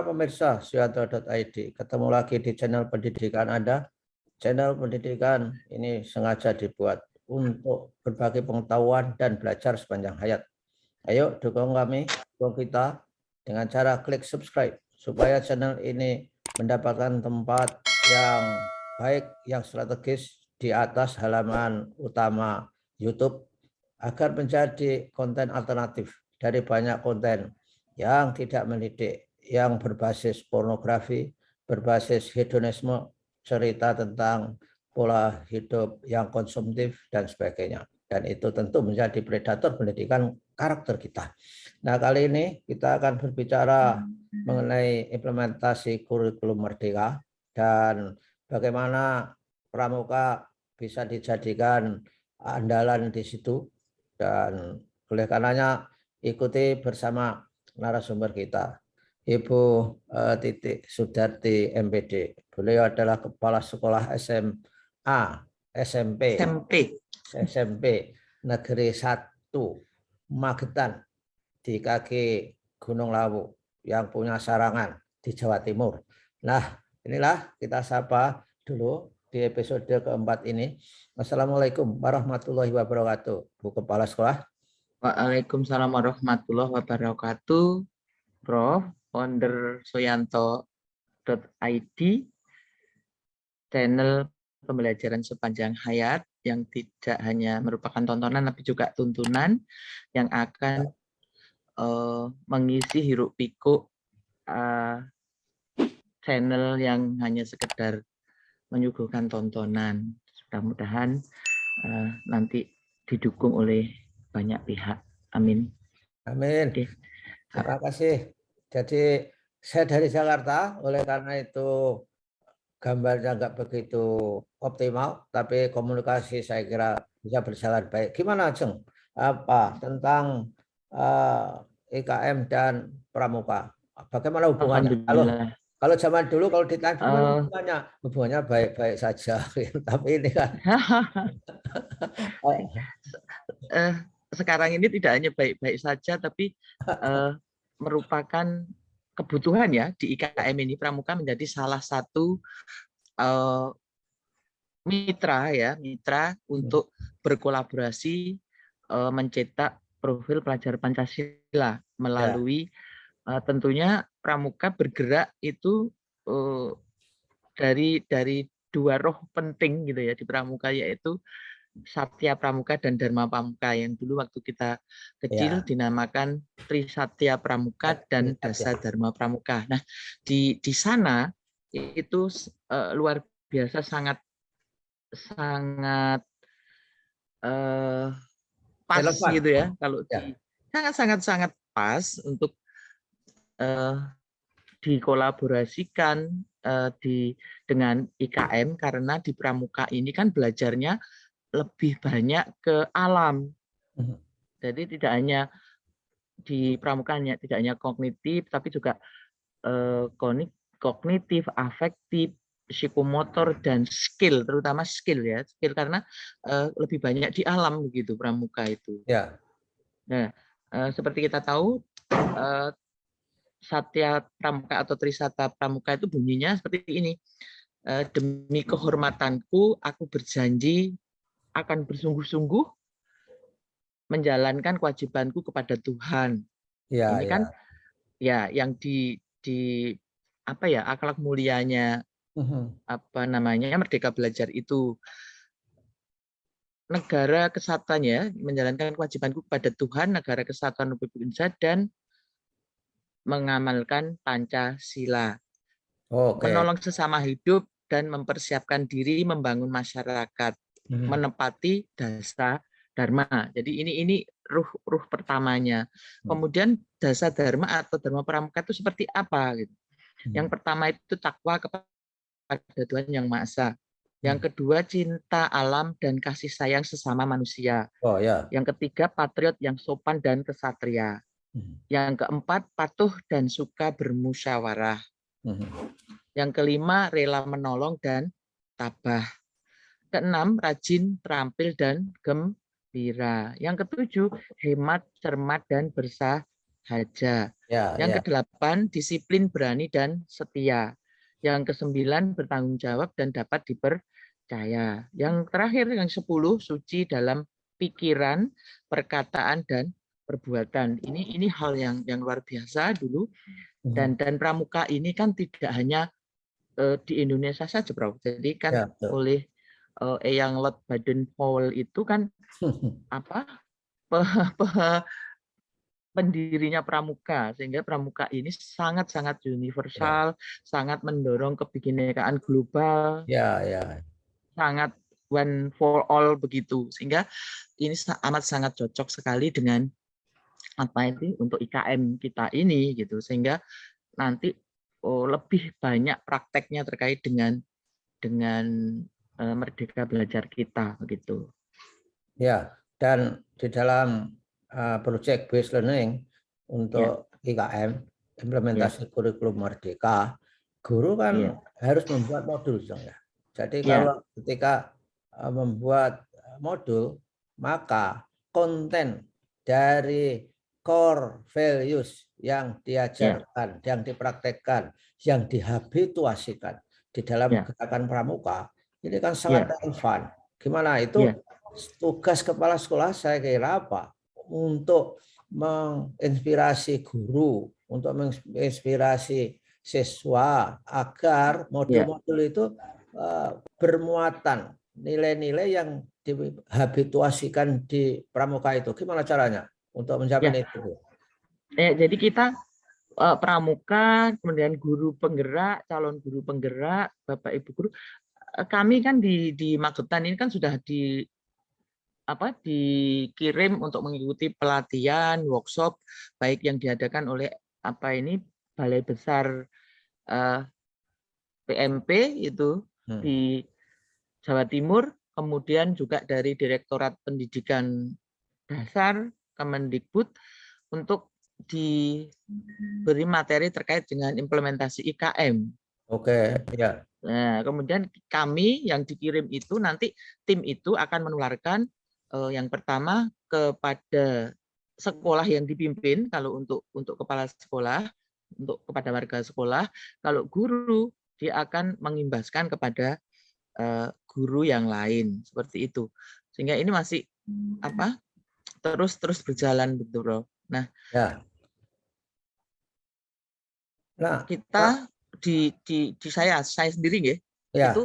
pemirsa Suyanto.id, ketemu lagi di channel pendidikan Anda. Channel pendidikan ini sengaja dibuat untuk berbagi pengetahuan dan belajar sepanjang hayat. Ayo dukung kami, dukung kita dengan cara klik subscribe supaya channel ini mendapatkan tempat yang baik, yang strategis di atas halaman utama YouTube agar menjadi konten alternatif dari banyak konten yang tidak mendidik, yang berbasis pornografi, berbasis hedonisme, cerita tentang pola hidup yang konsumtif dan sebagainya. Dan itu tentu menjadi predator pendidikan karakter kita. Nah, kali ini kita akan berbicara mengenai implementasi kurikulum Merdeka dan bagaimana pramuka bisa dijadikan andalan di situ. Dan oleh karenanya ikuti bersama narasumber kita, Ibu Titik Sudarti MPD. Beliau adalah Kepala Sekolah SMA, SMP Negeri 1 Magetan di kaki Gunung Lawu yang punya sarangan di Jawa Timur. Nah, inilah kita sapa dulu di episode keempat ini. Assalamualaikum warahmatullahi wabarakatuh, Bu Kepala Sekolah. Waalaikumsalam warahmatullahi wabarakatuh, Prof. Founder Suyanto.id, channel pembelajaran sepanjang hayat yang tidak hanya merupakan tontonan tapi juga tuntunan yang akan mengisi hiruk pikuk channel yang hanya sekedar menyuguhkan tontonan. Mudah-mudahan nanti didukung oleh banyak pihak. Amin. Amin. Oke. Terima kasih. Jadi saya dari Jakarta, oleh karena itu gambarnya nggak begitu optimal, tapi komunikasi saya kira bisa berjalan baik. Gimana, Jeng? Apa tentang IKM dan pramuka? Bagaimana hubungannya? Alhamdulillah. Kalau zaman dulu kalau ditanya hubungannya baik-baik saja, tapi ini kan sekarang ini tidak hanya baik-baik saja, tapi merupakan kebutuhan ya di IKM ini. Pramuka menjadi salah satu mitra untuk berkolaborasi mencetak profil pelajar Pancasila melalui tentunya pramuka bergerak itu dari dua roh penting gitu ya di pramuka, yaitu Satya Pramuka dan Dharma Pramuka, yang dulu waktu kita kecil dinamakan Trisatya Pramuka dan Dasa Dharma Pramuka. Nah, di sana itu luar biasa sangat pas gitu ya, kalau sangat pas untuk dikolaborasikan dengan IKM, karena di pramuka ini kan belajarnya lebih banyak ke alam. Jadi tidak hanya di pramukanya, tidak hanya kognitif, tapi juga kognitif, afektif, psikomotor, dan skill, terutama skill ya, skill karena lebih banyak di alam begitu pramuka itu. Nah, seperti kita tahu, Satya Pramuka atau Trisatya Pramuka itu bunyinya seperti ini. Demi kehormatanku, aku berjanji akan bersungguh-sungguh menjalankan kewajibanku kepada Tuhan. Ini kan ya yang di apa ya, akhlak mulianya apa namanya Merdeka Belajar itu. Negara kesatuan ya, menjalankan kewajibanku kepada Tuhan, negara kesatuan Republik Indonesia, dan mengamalkan Pancasila. Menolong sesama hidup dan mempersiapkan diri membangun masyarakat, menepati dasa dharma. Jadi ini ruh pertamanya. Kemudian dasa dharma atau dharma pramuka itu seperti apa gitu. Yang pertama itu takwa kepada Tuhan Yang Maha Esa. Yang kedua cinta alam dan kasih sayang sesama manusia. Yang ketiga patriot yang sopan dan kesatria. Yang keempat patuh dan suka bermusyawarah. Yang kelima rela menolong dan tabah. Keenam rajin, terampil dan gembira. Yang ketujuh hemat, cermat dan bersahabat. saja. Ya, Yang ya. ke-8, disiplin, berani, dan setia. Yang ke-9, bertanggung jawab dan dapat dipercaya. Yang terakhir, yang 10, suci dalam pikiran, perkataan, dan perbuatan. Ini hal yang luar biasa dulu. Dan pramuka ini kan tidak hanya di Indonesia saja, Bro. Jadi kan Ya, betul. oleh Eyang Lod Baden-Powell itu kan apa pendirinya pramuka, sehingga pramuka ini sangat-sangat Ya, universal, sangat mendorong kebinekaan global, ya, ya. sangat one for all begitu, sehingga ini amat sangat cocok sekali dengan apa itu untuk IKM kita ini gitu, sehingga nanti lebih banyak prakteknya terkait dengan Merdeka Belajar kita begitu. Ya, dan di dalam project based learning untuk IKM, implementasi kurikulum Merdeka, guru kan harus membuat modul dong ya. Jadi kalau ketika membuat modul, maka konten dari core values yang diajarkan, yang dipraktekkan, yang dihabituasikan di dalam gerakan pramuka, ini kan sangat relevan. Gimana itu? Tugas kepala sekolah saya kira apa? Untuk menginspirasi guru, untuk menginspirasi siswa agar modul-modul itu bermuatan nilai-nilai yang dihabituasikan di pramuka itu. Gimana caranya untuk mencapai itu? Jadi kita pramuka, kemudian guru penggerak, calon guru penggerak, Bapak Ibu guru, kami kan di Magetan ini kan sudah dikirim untuk mengikuti pelatihan, workshop, baik yang diadakan oleh Balai Besar PMP itu di Jawa Timur, kemudian juga dari Direktorat Pendidikan Dasar Kemendikbud untuk diberi materi terkait dengan implementasi IKM. Oke, ya. Nah, kemudian kami yang dikirim itu nanti tim itu akan menularkan yang pertama kepada sekolah yang dipimpin, kalau untuk kepala sekolah, untuk kepada warga sekolah, kalau guru dia akan mengimbaskan kepada guru yang lain seperti itu. Sehingga ini masih terus berjalan betul, Bro. Nah, kita di saya sendiri itu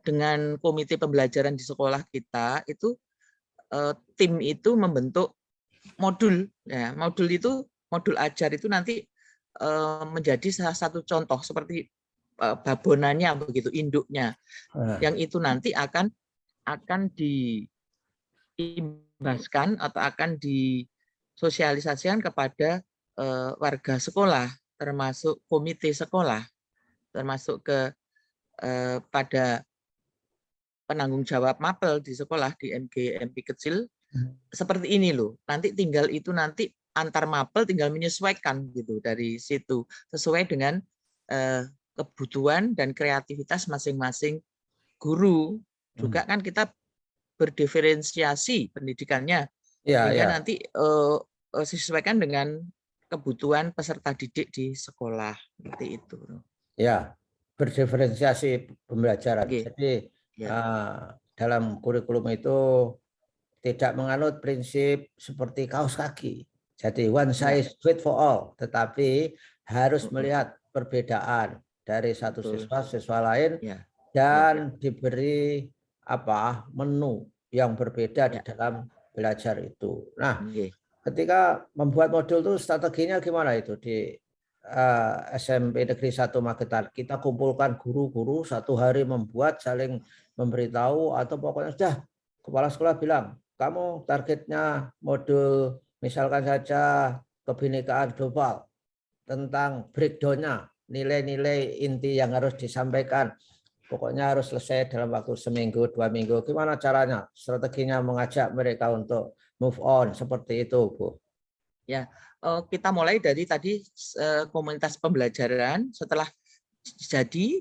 dengan komite pembelajaran di sekolah kita itu tim itu membentuk modul. Ya, modul ajar itu nanti menjadi salah satu contoh seperti babonannya begitu, induknya. Yang itu nanti akan diimbaskan atau akan disosialisasikan kepada warga sekolah, termasuk komite sekolah, termasuk pada penanggung jawab mapel di sekolah di MG kecil. Seperti ini loh. Nanti tinggal itu nanti antar mapel tinggal menyesuaikan gitu dari situ sesuai dengan kebutuhan dan kreativitas masing-masing guru. Juga kan kita berdiferensiasi pendidikannya sehingga nanti disesuaikan dengan kebutuhan peserta didik di sekolah seperti itu. Ya, berdiferensiasi pembelajaran. Jadi dalam kurikulum itu tidak menganut prinsip seperti kaos kaki. Jadi one size fit for all, tetapi harus melihat perbedaan dari satu siswa lain dan diberi menu yang berbeda di dalam belajar itu. Nah, ketika membuat modul itu strateginya gimana itu di SMP Negeri 1 Magetan? Kita kumpulkan guru-guru satu hari membuat, saling memberitahu, atau pokoknya sudah kepala sekolah bilang, kamu targetnya modul misalkan saja kebinekaan global, tentang breakdown-nya, nilai-nilai inti yang harus disampaikan. Pokoknya harus selesai dalam waktu seminggu, 2 minggu. Gimana caranya? Strateginya mengajak mereka untuk move on seperti itu, Bu. Ya, kita mulai dari tadi komunitas pembelajaran. Setelah jadi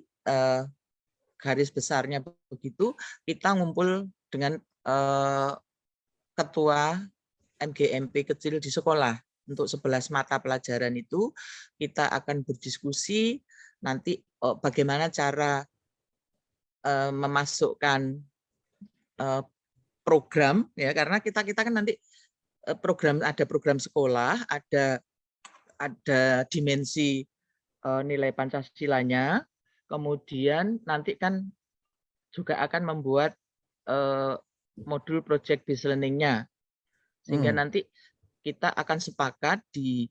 garis besarnya begitu, kita ngumpul dengan ketua MGMP kecil di sekolah. untuk 11 mata pelajaran itu kita akan berdiskusi nanti bagaimana cara memasukkan program ya, karena kita kan nanti ada program sekolah, ada dimensi nilai Pancasilanya, kemudian nanti kan juga akan membuat modul project based learning-nya, sehingga nanti kita akan sepakat di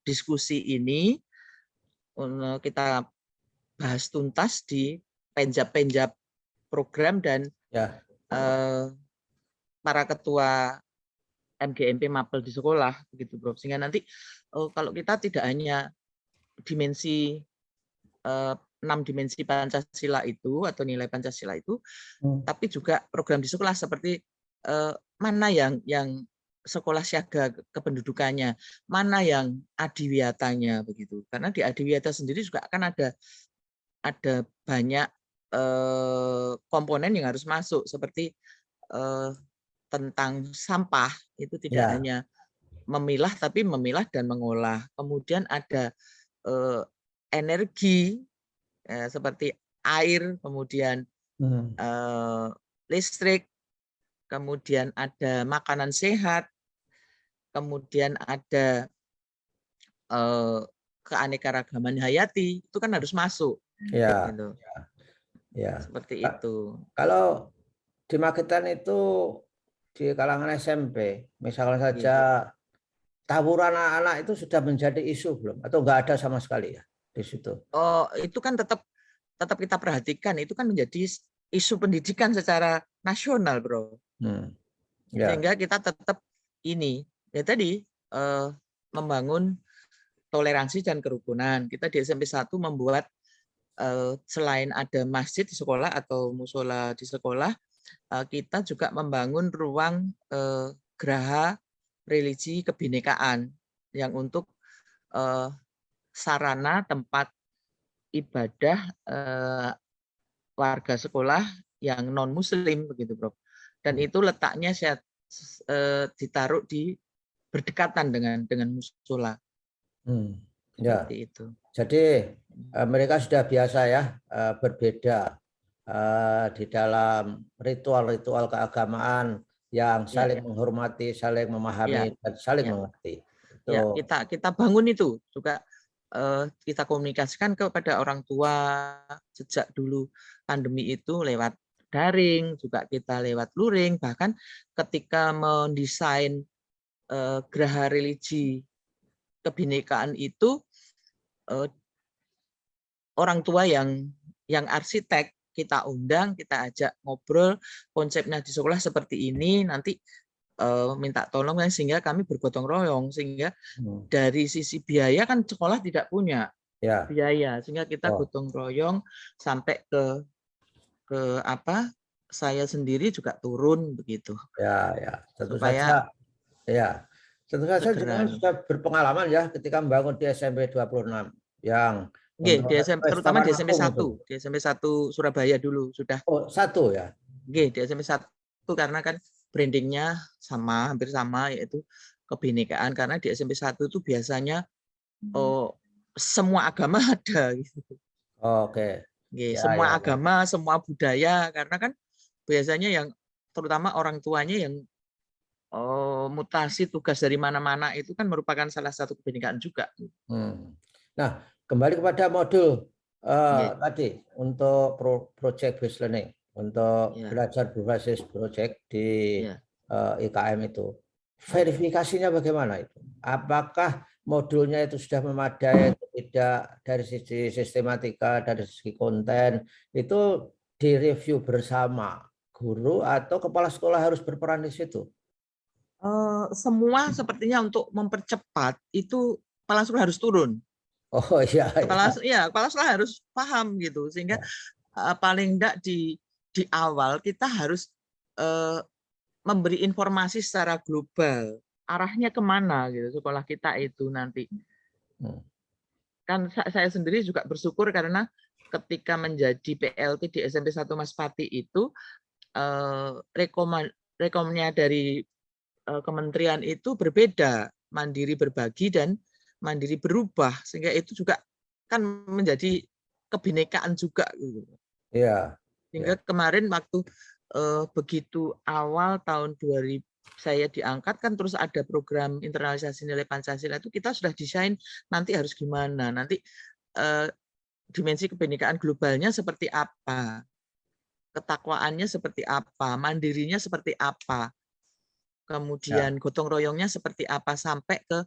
diskusi ini kita bahas tuntas di penjab program dan para ketua MGMP Mapel di sekolah, begitu Bro. Sehingga nanti kalau kita tidak hanya dimensi 6 dimensi Pancasila itu atau nilai Pancasila itu, tapi juga program di sekolah seperti mana yang sekolah siaga kependudukannya, mana yang adiwiyatanya begitu. Karena di adiwiyata sendiri juga akan ada banyak komponen yang harus masuk, seperti tentang sampah itu tidak hanya memilah tapi memilah dan mengolah. Kemudian ada energi seperti air, kemudian listrik, kemudian ada makanan sehat, kemudian ada keanekaragaman hayati, itu kan harus masuk. Ya, gitu. Ya. Seperti itu. Kalau di Magetan itu di kalangan SMP, misalnya saja tawuran anak-anak itu sudah menjadi isu belum? Atau nggak ada sama sekali ya di situ? Oh, itu kan tetap kita perhatikan, itu kan menjadi isu pendidikan secara nasional, Bro. Sehingga kita tetap ini, ya tadi membangun toleransi dan kerukunan. Kita di SMP 1 membuat selain ada masjid di sekolah atau musola di sekolah, kita juga membangun ruang geraha religi kebinekaan yang untuk sarana tempat ibadah warga sekolah yang non muslim begitu, Bro. Dan itu letaknya ditaruh di berdekatan dengan musola. Seperti itu. Jadi mereka sudah biasa ya berbeda di dalam ritual-ritual keagamaan yang saling menghormati, saling memahami, dan saling mengerti. Ya, kita bangun itu juga, kita komunikasikan kepada orang tua sejak dulu pandemi itu lewat daring, juga kita lewat luring, bahkan ketika mendesain geraha religi kebinekaan itu, orang tua yang arsitek kita undang, kita ajak ngobrol, konsepnya di sekolah seperti ini, nanti minta tolong, sehingga kami bergotong royong, sehingga dari sisi biaya kan sekolah tidak punya biaya, sehingga kita gotong royong sampai ke saya sendiri juga turun begitu. Tentu saja. Tentu saja jenengan sudah berpengalaman ya ketika membangun di SMP 26 yang terutama di SMP 1, di SMP 1 Surabaya dulu sudah. Oh, 1 ya. Di SMP 1 karena kan brandingnya hampir sama, yaitu kebinekaan, karena di SMP 1 itu biasanya semua agama ada gitu. Semua agama, semua budaya, karena kan biasanya yang terutama orang tuanya yang mutasi tugas dari mana-mana itu kan merupakan salah satu kebinekaan juga. Nah, kembali kepada modul tadi untuk project based learning, untuk belajar berbasis project di IKM itu. Verifikasinya bagaimana itu? Apakah modulnya itu sudah memadai atau tidak, dari sisi sistematika, dari segi konten, itu direview bersama guru atau kepala sekolah harus berperan di situ? Semua sepertinya untuk mempercepat itu kepala sekolah harus turun. Oh iya. Kepala sekolah harus paham gitu, sehingga paling enggak di awal kita harus memberi informasi secara global, arahnya kemana gitu sekolah kita itu nanti. Kan saya sendiri juga bersyukur karena ketika menjadi PLT di SMP 1 Mas Pati itu rekomendasinya dari kementerian itu berbeda, mandiri berbagi dan mandiri berubah, sehingga itu juga kan menjadi kebinekaan juga gitu. Iya. Sehingga kemarin waktu begitu awal tahun 2000 saya diangkat kan, terus ada program internalisasi nilai Pancasila, itu kita sudah desain nanti harus gimana, nanti dimensi kebinekaan globalnya seperti apa, ketakwaannya seperti apa, mandirinya seperti apa, kemudian gotong royongnya seperti apa, sampai ke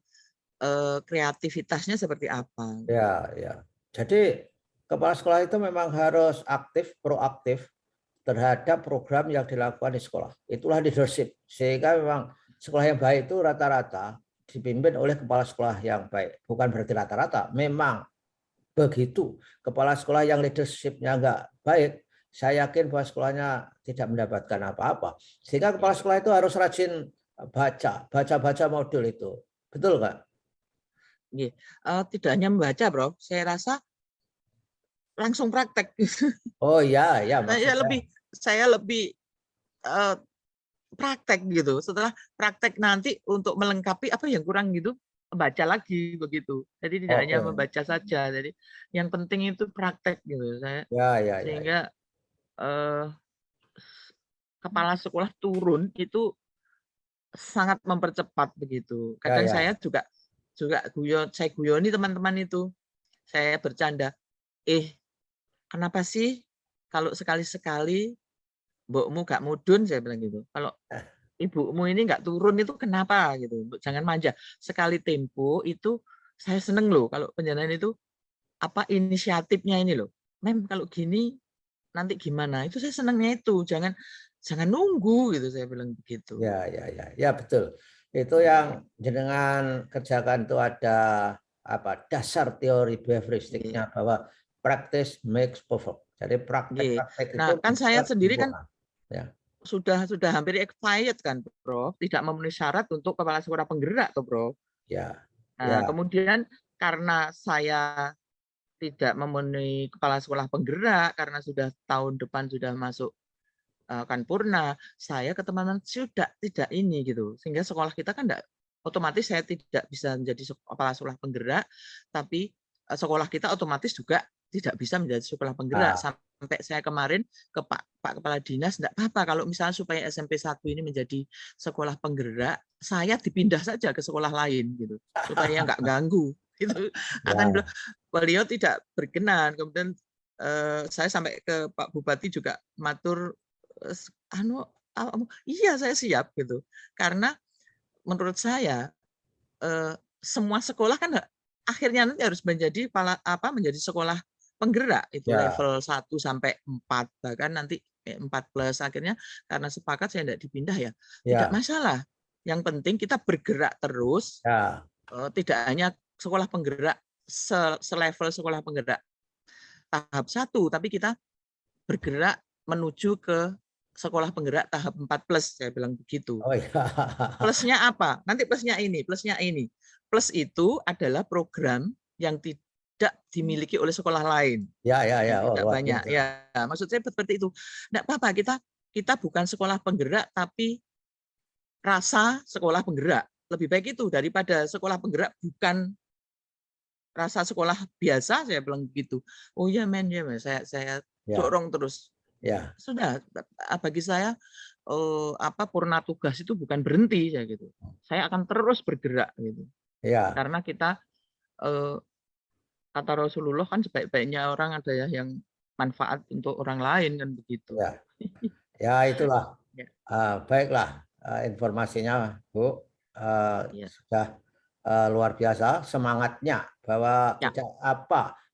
kreativitasnya seperti apa. Ya, ya. Jadi kepala sekolah itu memang harus aktif, proaktif terhadap program yang dilakukan di sekolah. Itulah leadership. Sehingga memang sekolah yang baik itu rata-rata dipimpin oleh kepala sekolah yang baik. Bukan berarti rata-rata, memang begitu. Kepala sekolah yang leadership-nya nggak baik, saya yakin bahwa sekolahnya tidak mendapatkan apa-apa. Sehingga kepala sekolah itu harus rajin baca modul itu. Betul nggak? Tidak hanya membaca, Bro. Saya rasa langsung praktek. Oh iya, ya maksudnya. Saya lebih praktek gitu. Setelah praktek nanti untuk melengkapi apa yang kurang gitu, baca lagi begitu. Jadi tidak hanya membaca saja. Jadi yang penting itu praktek gitu. Sehingga kepala sekolah turun itu sangat mempercepat begitu. Kadang saya juga saya guyoni teman-teman itu. Saya bercanda, kenapa sih kalau sekali-sekali mbokmu gak mudun, saya bilang gitu. Kalau ibumu ini nggak turun itu kenapa gitu. Jangan manja. Sekali tempo itu saya seneng loh kalau penjalanan itu apa inisiatifnya ini loh. Mem kalau gini nanti gimana? Itu saya senengnya itu. Jangan nunggu gitu, saya bilang begitu. Ya betul. Itu yang jenengan kerjakan itu ada apa dasar teori behavioristiknya bahwa practice makes perfect. Jadi praktek itu kan saya sendiri kan ya. sudah hampir expired kan, Prof. Tidak memenuhi syarat untuk kepala sekolah penggerak, toh, Prof. Ya. Nah, kemudian karena saya tidak memenuhi kepala sekolah penggerak, karena sudah tahun depan sudah masuk kan purna, saya ke teman-teman sudah tidak ini gitu, sehingga sekolah kita kan enggak, otomatis saya tidak bisa menjadi kepala sekolah penggerak, tapi sekolah kita otomatis juga tidak bisa menjadi sekolah penggerak. Sampai saya kemarin ke Pak Kepala Dinas, enggak apa-apa kalau misalnya supaya SMP 1 ini menjadi sekolah penggerak, saya dipindah saja ke sekolah lain gitu, supaya enggak ganggu gitu. Akan beliau tidak berkenan. Kemudian saya sampai ke Pak Bupati juga matur, iya saya siap gitu, karena menurut saya semua sekolah kan akhirnya nanti harus menjadi menjadi sekolah penggerak itu level 1 sampai 4, bahkan nanti 4+, akhirnya karena sepakat saya tidak dipindah ya tidak masalah, yang penting kita bergerak terus, tidak hanya sekolah penggerak selevel sekolah penggerak tahap 1, tapi kita bergerak menuju ke sekolah penggerak tahap 4+, saya bilang begitu. Plusnya apa? Nanti plusnya ini. Plus itu adalah program yang tidak dimiliki oleh sekolah lain. Tidak banyak. Ya, maksud saya seperti itu. Tidak apa-apa, kita bukan sekolah penggerak, tapi rasa sekolah penggerak. Lebih baik itu daripada sekolah penggerak bukan rasa sekolah biasa, saya bilang begitu. Oh ya men, saya dorong terus. Sudah, bagi saya purna tugas itu bukan berhenti ya gitu. Saya akan terus bergerak gitu. Karena kita kata Rasulullah kan sebaik-baiknya orang ada yang manfaat untuk orang lain kan begitu. Ya itulah. Baiklah informasinya Bu, sudah luar biasa semangatnya bahwa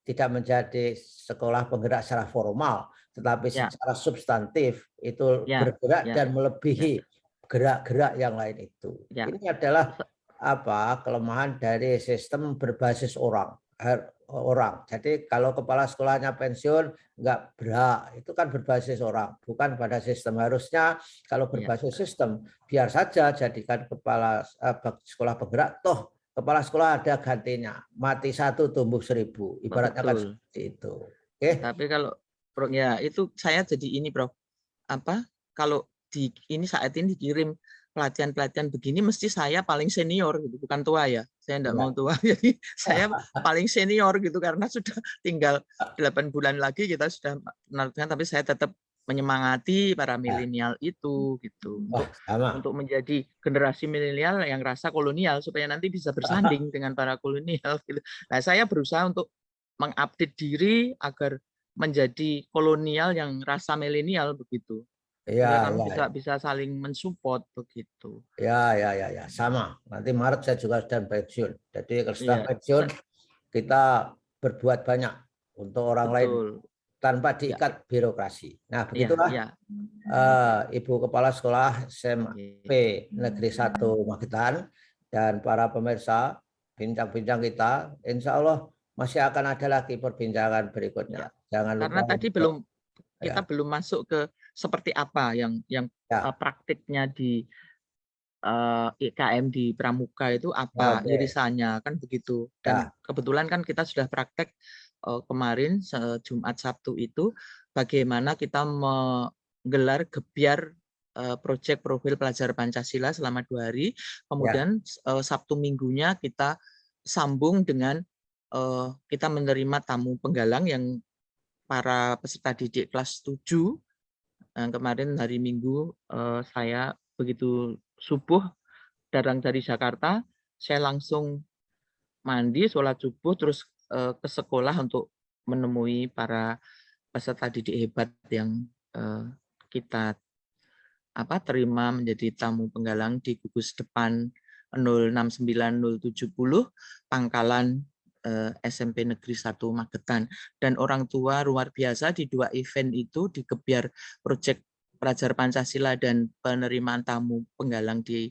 tidak menjadi sekolah penggerak secara formal, tetapi secara substantif itu bergerak dan melebihi gerak-gerak yang lain itu. Ini adalah kelemahan dari sistem berbasis orang. Jadi kalau kepala sekolahnya pensiun nggak berhak, itu kan berbasis orang, bukan pada sistem. Harusnya kalau berbasis sistem biar saja jadikan kepala sekolah penggerak, toh kepala sekolah ada gantinya, mati 1 tumbuh 1000, ibaratnya kan seperti itu. Tapi kalau itu saya jadi ini, Prof. Kalau ini saat ini dikirim pelatihan-pelatihan begini mesti saya paling senior gitu, bukan tua ya. Saya enggak mau tua, jadi saya paling senior gitu karena sudah tinggal 8 bulan lagi kita sudah meneruskan, tapi saya tetap menyemangati para milenial itu gitu untuk menjadi generasi milenial yang rasa kolonial supaya nanti bisa bersanding dengan para kolonial gitu. Nah, saya berusaha untuk mengupdate diri agar menjadi kolonial yang rasa milenial begitu. Supaya kami bisa saling mensupport begitu. Ya, sama. Nanti Maret saya juga sudah pensiun. Jadi setelah pensiun kita berbuat banyak untuk orang lain tanpa diikat birokrasi. Nah, begitulah Ibu Kepala Sekolah SMP Negeri 1 Magetan dan para pemirsa bincang-bincang kita. Insya Allah masih akan ada lagi perbincangan berikutnya. Jangan lupa. Karena tadi kita belum masuk ke seperti apa yang praktiknya di IKM di Pramuka itu apa irisannya kan begitu. Dan kebetulan kan kita sudah praktek kemarin Jumat Sabtu itu bagaimana kita menggelar gebyar proyek profil pelajar Pancasila selama 2 hari. Kemudian Sabtu Minggunya kita sambung dengan kita menerima tamu penggalang yang para peserta didik kelas 7. Kemarin hari Minggu saya begitu subuh datang dari Jakarta, saya langsung mandi, sholat subuh, terus ke sekolah untuk menemui para peserta didik hebat yang kita terima menjadi tamu penggalang di gugus depan 069070 Pangkalan SMP Negeri 1 Magetan. Dan orang tua luar biasa di 2 event itu, di gebyar proyek pelajar Pancasila dan penerimaan tamu penggalang di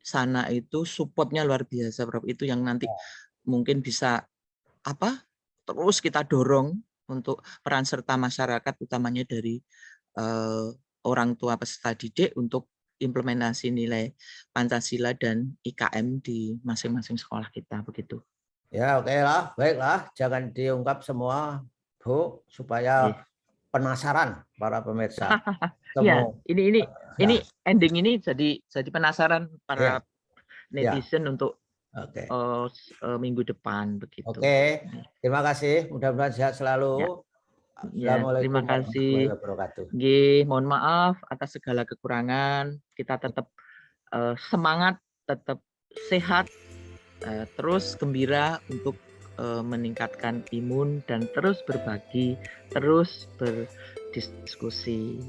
sana itu supportnya luar biasa, Prof. Itu yang nanti mungkin bisa terus kita dorong untuk peran serta masyarakat, utamanya dari orang tua peserta didik untuk implementasi nilai Pancasila dan IKM di masing-masing sekolah kita begitu. Ya, oke lah, baiklah, jangan diungkap semua, Bu, supaya penasaran para pemirsa. Ya, ini ending ini jadi penasaran para netizen untuk minggu depan begitu. Oke, terima kasih, mudah-mudahan sehat selalu. Terima kasih. Mohon maaf atas segala kekurangan. Kita tetap semangat, tetap sehat, terus gembira untuk meningkatkan imun dan terus berbagi, terus berdiskusi.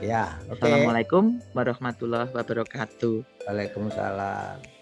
Ya, Assalamualaikum warahmatullahi wabarakatuh. Waalaikumsalam.